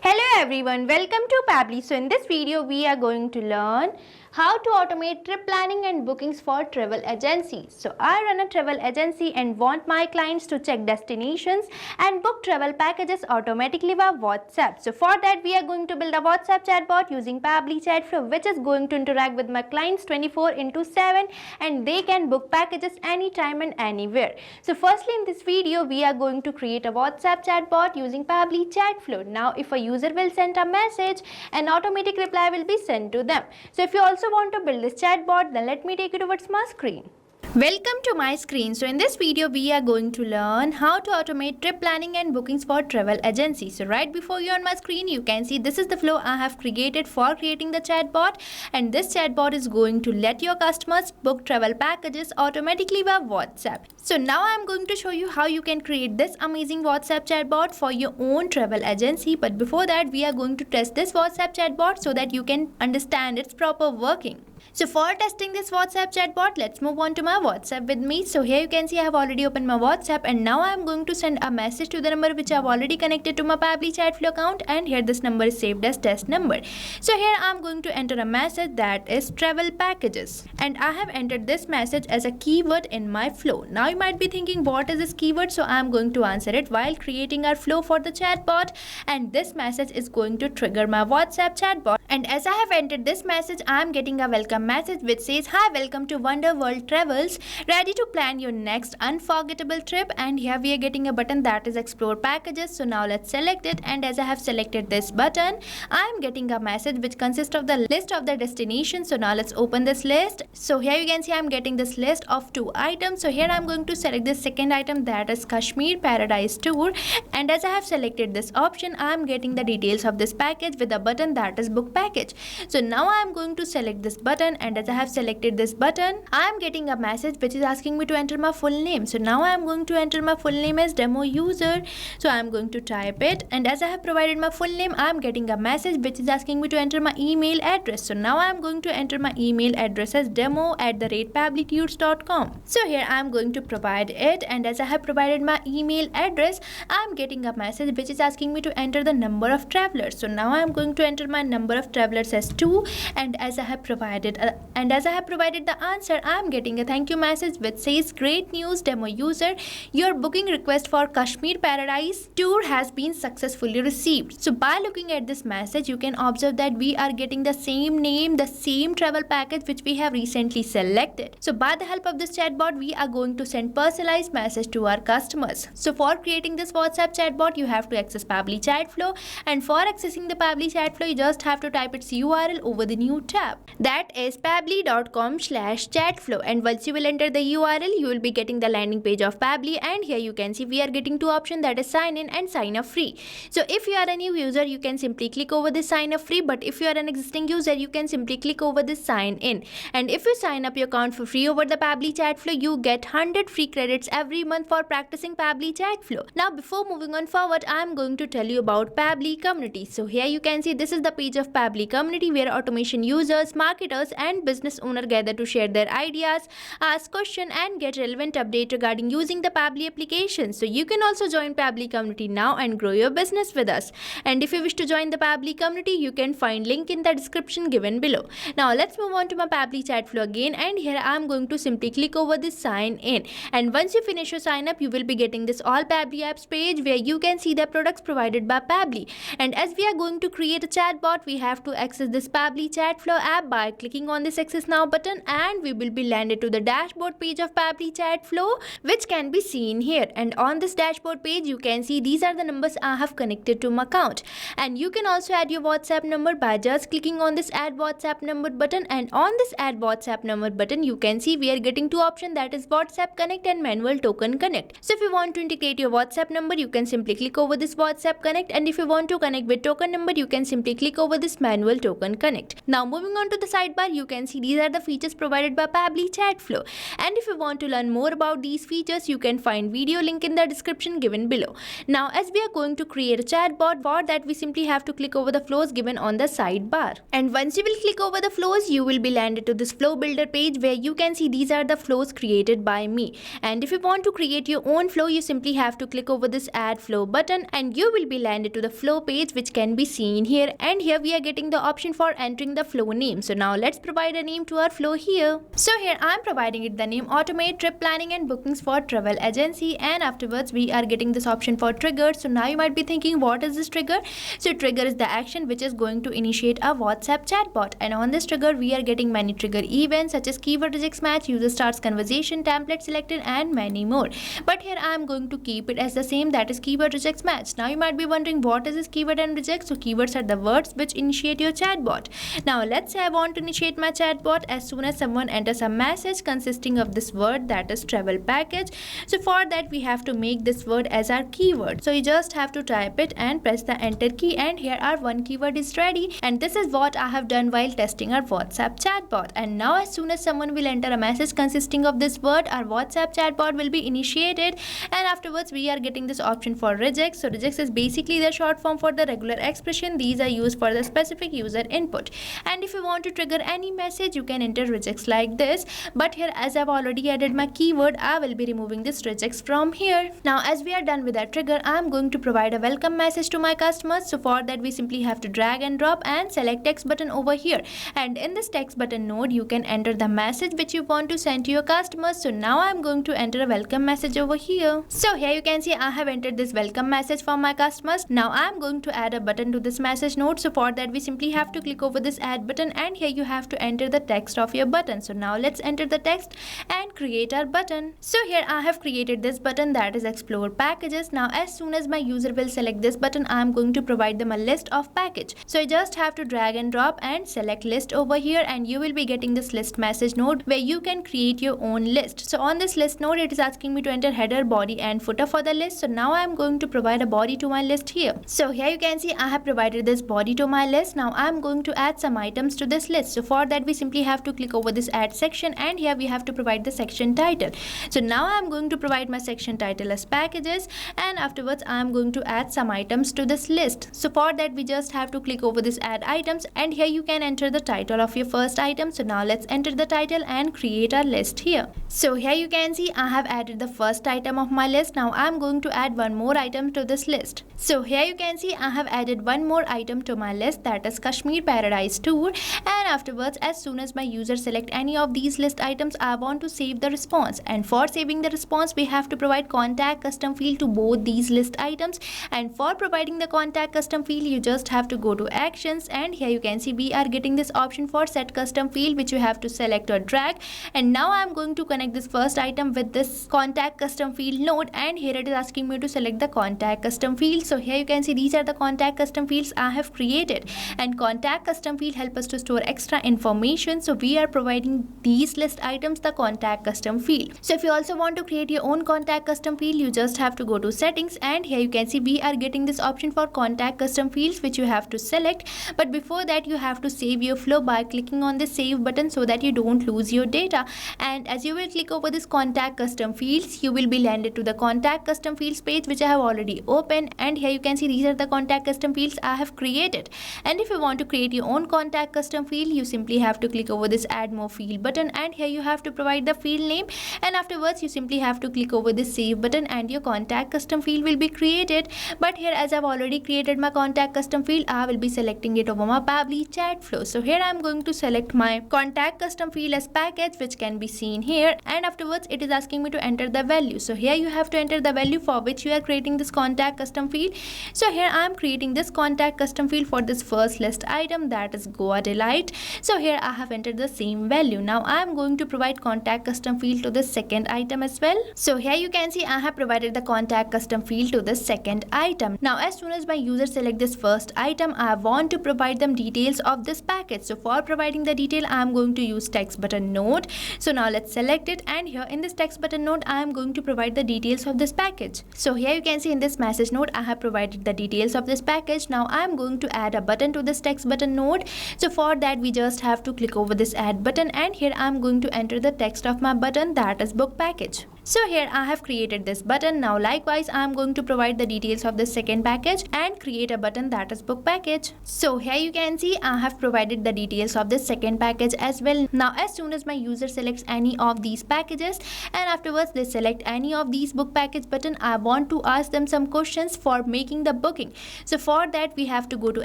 Hello everyone, welcome to Pabbly. So in this video we are going to learn how to automate trip planning and bookings for travel agencies. So I run a travel agency and want my clients to check destinations and book travel packages automatically via WhatsApp. So for that we are going to build a WhatsApp chatbot using Pabbly Chatflow, which is going to interact with my clients 24/7 and they can book packages anytime and anywhere. So firstly in this video we are going to create a WhatsApp chatbot using Pabbly Chatflow. Now if a user will send a message, an automatic reply will be sent to them. So if you also want to build this chatbot, then let me take you towards my screen. Welcome to my screen. So in this video we are going to learn how to automate trip planning and bookings for travel agencies. So right before you on my screen you can see this is the flow I have created for creating the chatbot, and this chatbot is going to let your customers book travel packages automatically via WhatsApp. So now I am going to show you how you can create this amazing WhatsApp chatbot for your own travel agency, but before that we are going to test this WhatsApp chatbot so that you can understand its proper working. So for testing this WhatsApp chatbot, let's move on to my WhatsApp with me. So here you can see I have already opened my WhatsApp, and now I am going to send a message to the number which I have already connected to my Pabbly Chatflow account, and here this number is saved as test number. So here I am going to enter a message that is travel packages, and I have entered this message as a keyword in my flow. Now you might be thinking what is this keyword, so I am going to answer it while creating our flow for the chatbot, and this message is going to trigger my WhatsApp chatbot. And as I have entered this message, I am getting a welcome message which says, "Hi, welcome to Wonder World Travels, ready to plan your next unforgettable trip." And here we are getting a button that is explore packages. So now let's select it, and as I have selected this button, I am getting a message which consists of the list of the destinations. So now let's open this list. So here you can see I am getting this list of 2 items. So here I am going to select the second item, that is Kashmir Paradise Tour, and as I have selected this option, I am getting the details of this package with a button that is book package. So now I am going to select this button, and as I have selected this button, I am getting a message which is asking me to enter my full name. So now I am going to enter my full name as demo user. So I am going to type it, and as I have provided my full name, I am getting a message which is asking me to enter my email address. So now I am going to enter my email address as demo@pabblytunes.com. So here I am going to provide it, and as I have provided my email address, I am getting a message which is asking me to enter the number of travelers. So now I am going to enter my number of travelers as 2, and as I have provided the answer, I am getting a thank you message which says, "Great news, demo user, your booking request for Kashmir Paradise Tour has been successfully received." So by looking at this message, you can observe that we are getting the same name, the same travel package which we have recently selected. So by the help of this chatbot, we are going to send personalized message to our customers. So for creating this WhatsApp chatbot, you have to access Pabbly Chatflow, and for accessing the Pabbly Chatflow, you just have to type its URL over the new tab. That is pabbly.com/chatflow, and once you will enter the URL, you will be getting the landing page of Pabbly, and here you can see we are getting 2 options, that is sign in and sign up free. So if you are a new user, you can simply click over this sign up free, but if you are an existing user, you can simply click over this sign in. And if you sign up your account for free over the Pabbly Chatflow, you get 100 free credits every month for practicing Pabbly Chatflow. Now before moving on forward, I am going to tell you about Pabbly Community. So here you can see this is the page of Pabbly Community, where automation users, marketers and business owners gather to share their ideas, ask questions and get relevant updates regarding using the Pabbly application. So you can also join Pabbly Community now and grow your business with us. And if you wish to join the Pabbly Community, you can find link in the description given below. Now let's move on to my Pabbly Chatflow again, and here I am going to simply click over this sign in. And once you finish your sign up, you will be getting this all Pabbly apps page where you can see the products provided by Pabbly. And as we are going to create a chatbot, we have to access this Pabbly Chatflow app by clicking on this access now button, and we will be landed to the dashboard page of Pabbly Chatflow, which can be seen here. And on this dashboard page, you can see these are the numbers I have connected to my account. And you can also add your WhatsApp number by just clicking on this add WhatsApp number button, and on this add WhatsApp number button, you can see we are getting 2 options, that is WhatsApp Connect and Manual Token Connect. So if you want to integrate your WhatsApp number, you can simply click over this WhatsApp Connect, and if you want to connect with token number, you can simply click over this Manual Token Connect. Now moving on to the sidebar far you can see these are the features provided by Pabbly Chatflow. And if you want to learn more about these features, you can find video link in the description given below. Now as we are going to create a chatbot, for that we simply have to click over the flows given on the sidebar. And once you will click over the flows, you will be landed to this flow builder page where you can see these are the flows created by me. And if you want to create your own flow, you simply have to click over this add flow button and you will be landed to the flow page which can be seen here. And here we are getting the option for entering the flow name. So now let's provide a name to our flow here. So here I am providing it the name Automate Trip Planning and Bookings for Travel Agency, and afterwards we are getting this option for triggers. So now you might be thinking, what is this trigger? So trigger is the action which is going to initiate a WhatsApp chatbot, and on this trigger we are getting many trigger events such as keyword regex match, user starts conversation, template selected, and many more. But here I am going to keep it as the same, that is keyword regex match. Now you might be wondering, what is this keyword and reject? So keywords are the words which initiate your chatbot. Now let's say I want to initiate my chatbot as soon as someone enters a message consisting of this word, that is travel package. So for that we have to make this word as our keyword. So you just have to type it and press the enter key, and here our one keyword is ready. And this is what I have done while testing our WhatsApp chatbot. And now as soon as someone will enter a message consisting of this word, our WhatsApp chatbot will be initiated, and afterwards we are getting this option for regex. So regex is basically the short form for the regular expression. These are used for the specific user input. And if you want to trigger any message, you can enter regex like this. But here as I've already added my keyword, I will be removing this regex from here. Now as we are done with our trigger, I am going to provide a welcome message to my customers. So for that we simply have to drag and drop and select text button over here, and in this text button node you can enter the message which you want to send to your customers. So now I am going to enter a welcome message over here. So here you can see I have entered this welcome message for my customers. Now I am going to add a button to this message node. So for that we simply have to click over this add button, and here you have to enter the text of your button. So now let's enter the text and create our button. So here I have created this button, that is explore packages. Now as soon as my user will select this button, I am going to provide them a list of package. So you just have to drag and drop and select list over here, and you will be getting this list message node where you can create your own list. So on this list node it is asking me to enter header, body, and footer for the list. So now I am going to provide a body to my list here. So here you can see I have provided this body to my list. Now I am going to add some items to this list. So for that we simply have to click over this add section, and here we have to provide the section title. So now I am going to provide my section title as packages, and afterwards I am going to add some items to this list. So for that we just have to click over this add items, and here you can enter the title of your first item. So now let's enter the title and create our list here. So here you can see I have added the first item of my list. Now I am going to add one more item to this list. So here you can see I have added one more item to my list, that is Kashmir Paradise Tour. And afterwards as soon as my user select any of these list items, I want to save the response. And for saving the response we have to provide contact custom field to both these list items. And for providing the contact custom field you just have to go to actions, and here you can see we are getting this option for set custom field which you have to select or drag. And now I am going to connect this first item with this contact custom field node, and here it is asking me to select the contact custom field. So here you can see these are the contact custom fields I have created, and contact custom field help us to store extra information. So we are providing these list items the contact custom field. So if you also want to create your own contact custom field, you just have to go to settings, and here you can see we are getting this option for contact custom fields which you have to select. But before that you have to save your flow by clicking on the save button so that you don't lose your data. And as you will click over this contact custom fields, you will be landed to the contact custom fields page which I have already opened, and here you can see these are the contact custom fields I have created. And if you want to create your own contact custom field, you simply have to click over this add more field button, and here you have to provide the field name, and afterwards you simply have to click over this save button and your contact custom field will be created. But here as I've already created my contact custom field, I will be selecting it over my Pabbly Chatflow. So here I am going to select my contact custom field as package which can be seen here, and afterwards it is asking me to enter the value. So here you have to enter the value for which you are creating this contact custom field. So here I am creating this contact custom field for this first list item, that is Goa Delight. So here I have entered the same value. Now I am going to provide contact custom field to the second item as well. So here you can see I have provided the contact custom field to the second item. Now as soon as my user select this first item, I want to provide them details of this package. So for providing the detail I am going to use text button node. So now let's select it, and here in this text button node I am going to provide the details of this package. So here you can see in this message node I have provided the details of this package. Now I am going to add a button to this text button node. So for that we just just have to click over this add button, and here I'm going to enter the text of my button, that is book package. So here I have created this button. Now likewise I am going to provide the details of the second package and create a button, that is book package. So here you can see I have provided the details of the second package as well. Now as soon as my user selects any of these packages and afterwards they select any of these book package button, I want to ask them some questions for making the booking. So for that we have to go to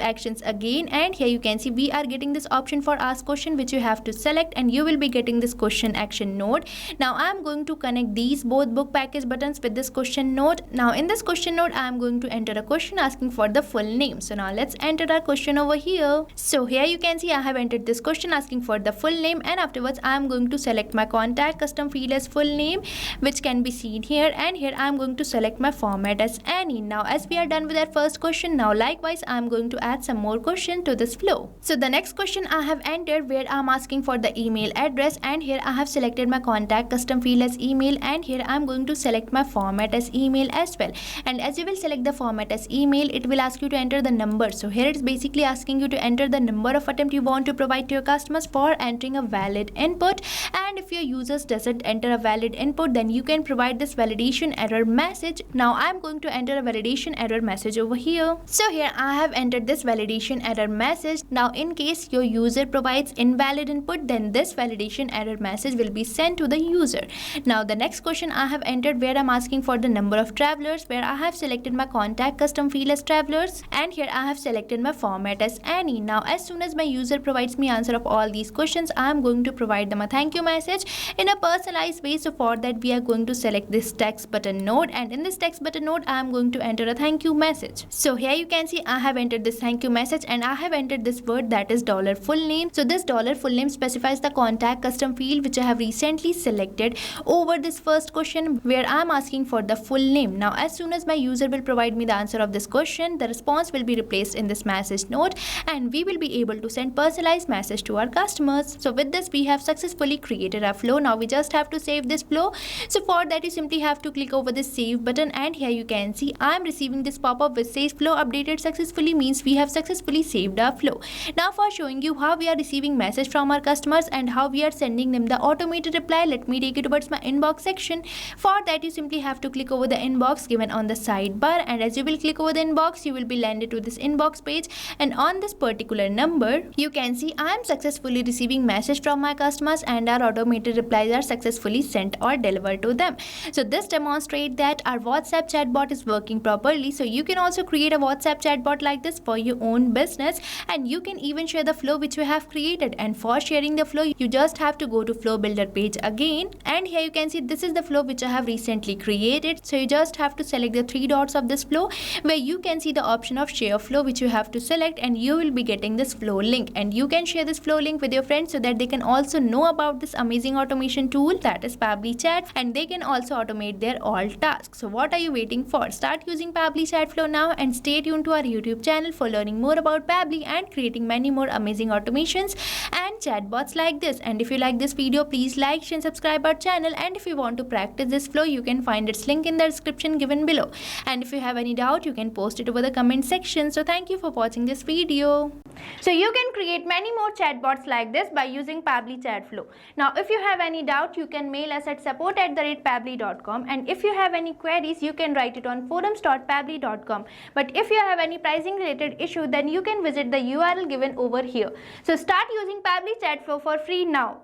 actions again, and here you can see we are getting this option for ask question, which you have to select, and you will be getting this question action node. Now I am going to connect these both book package buttons with this question node. Now in this question node I am going to enter a question asking for the full name. So now let's enter our question over here. So here you can see I have entered this question asking for the full name, and afterwards I am going to select my contact custom field as full name, which can be seen here, and here I am going to select my format as any. Now as we are done with our first question, now likewise I am going to add some more question to this flow. So the next question I have entered where I am asking for the email address, and here I have selected my contact custom field as email, and here I am going to select my format as email as well. And as you will select the format as email, it will ask you to enter the number. So here it's basically asking you to enter the number of attempt you want to provide to your customers for entering a valid input. And if your users doesn't enter a valid input, then you can provide this validation error message. Now I am going to enter a validation error message over here. So here I have entered this validation error message. Now in case your user provides invalid input, then this validation error message will be sent to the user. Now the next question I have entered where I'm asking for the number of travelers, where I have selected my contact custom field as travelers, and here I have selected my format as any. Now as soon as my user provides me answer of all these questions, I am going to provide them a thank you message in a personalized way. So for that we are going to select this text button node, and in this text button node I am going to enter a thank you message. So here you can see I have entered this thank you message, and I have entered this word, that is $full name. So this $full name specifies the contact custom field which I have recently selected over this first question where I am asking for the full name. Now as soon as my user will provide me the answer of this question, the response will be replaced in this message node, and we will be able to send personalized message to our customers. So with this we have successfully created a flow. Now we just have to save this flow. So for that you simply have to click over this save button, and here you can see I am receiving this pop-up which says flow updated successfully, means we have successfully saved our flow. Now for showing you how we are receiving message from our customers and how we are sending them the automated reply, let me take you towards my inbox section. For that you simply have to click over the inbox given on the sidebar, and as you will click over the inbox you will be landed to this inbox page, and on this particular number you can see I am successfully receiving message from my customers and our automated replies are successfully sent or delivered to them. So this demonstrates that our WhatsApp chatbot is working properly. So you can also create a WhatsApp chatbot like this for your own business, and you can even share the flow which you have created. And for sharing the flow you just have to go to flow builder page again, and here you can see this is the flow which I have recently created. So you just have to select the three dots of this flow where you can see the option of share flow which you have to select, and you will be getting this flow link, and you can share this flow link with your friends so that they can also know about this amazing automation tool, that is Pabbly Chat, and they can also automate their all tasks. So what are you waiting for? Start using Pabbly Chatflow now, and stay tuned to our YouTube channel for learning more about Pabbly and creating many more amazing automations and chatbots like this. And if you like this video, please like, share and subscribe our channel, and if you want to practice this flow you can find its link in the description given below, and if you have any doubt you can post it over the comment section. So thank you for watching this video. So you can create many more chatbots like this by using Pabbly Chatflow. Now if you have any doubt you can mail us at support@pabbly.com, and if you have any queries you can write it on forums.pabbly.com. But if you have any pricing related issue then you can visit the URL given over here. So start using Pabbly Chatflow for free now.